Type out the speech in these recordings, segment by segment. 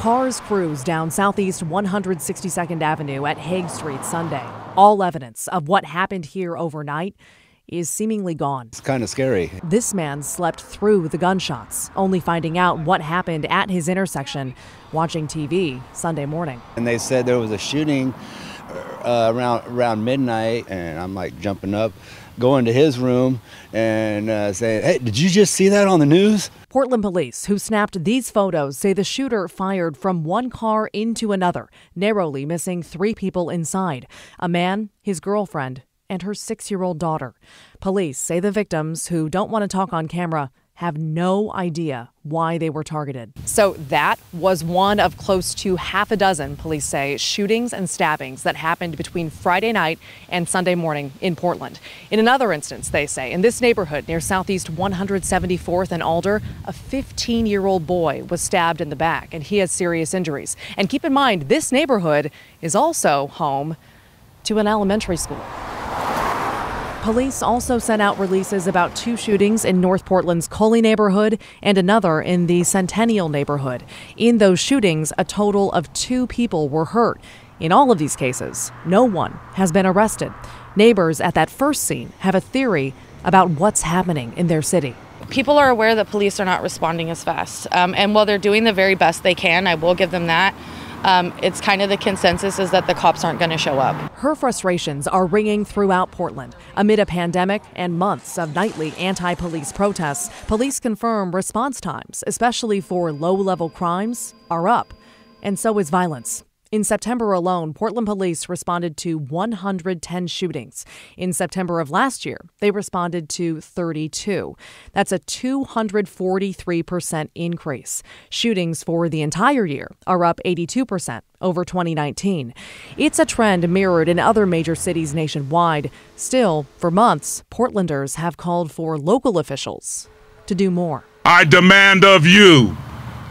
Cars cruised down Southeast 162nd Avenue at Hague Street Sunday. All evidence of what happened here overnight is seemingly gone. It's kind of scary. This man slept through the gunshots, only finding out what happened at his intersection watching TV Sunday morning. And they said there was a shooting around midnight, and I'm like jumping up, going to his room and saying, "Hey, did you just see that on the news?" Portland police, who snapped these photos, say the shooter fired from one car into another, narrowly missing 3 people inside: a man, his girlfriend, and her 6-year-old daughter. Police say the victims, who don't want to talk on camera, have no idea why they were targeted. So that was one of close to half a dozen, police say, shootings and stabbings that happened between Friday night and Sunday morning in Portland. In another instance, they say, in this neighborhood near Southeast 174th and Alder, a 15-year-old boy was stabbed in the back, and he has serious injuries. And keep in mind, this neighborhood is also home to an elementary school. Police also sent out releases about 2 shootings in North Portland's Coley neighborhood and another in the Centennial neighborhood. In those shootings, a total of 2 people were hurt. In all of these cases, no one has been arrested. Neighbors at that first scene have a theory about what's happening in their city. People are aware that police are not responding as fast. And while they're doing the very best they can, I will give them that. It's kind of the consensus is that the cops aren't going to show up. Her frustrations are ringing throughout Portland. Amid a pandemic and months of nightly anti-police protests, police confirm response times, especially for low-level crimes, are up. And so is violence. In September alone, Portland police responded to 110 shootings. In September of last year, they responded to 32. That's a 243% increase. Shootings for the entire year are up 82% over 2019. It's a trend mirrored in other major cities nationwide. Still, for months, Portlanders have called for local officials to do more. I demand of you,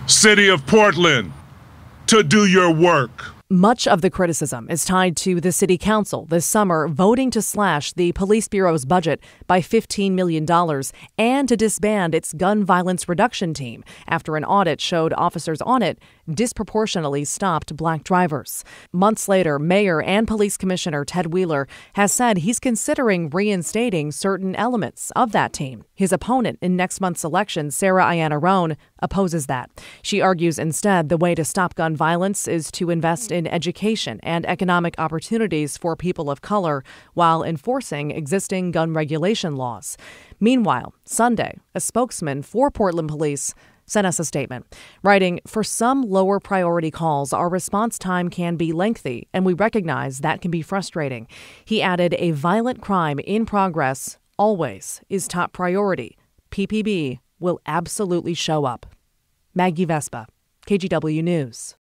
City of Portland, to do your work. Much of the criticism is tied to the city council this summer voting to slash the police bureau's budget by $15 million and to disband its gun violence reduction team after an audit showed officers on it disproportionately stopped black drivers. Months later, Mayor and Police Commissioner Ted Wheeler has said he's considering reinstating certain elements of that team. His opponent in next month's election, Sarah Ayanna Roan, opposes that. She argues instead the way to stop gun violence is to invest in education and economic opportunities for people of color while enforcing existing gun regulation laws. Meanwhile, Sunday, a spokesman for Portland Police sent us a statement, writing, "For some lower priority calls, our response time can be lengthy, and we recognize that can be frustrating." He added, "A violent crime in progress always is top priority. PPB will absolutely show up." Maggie Vespa, KGW News.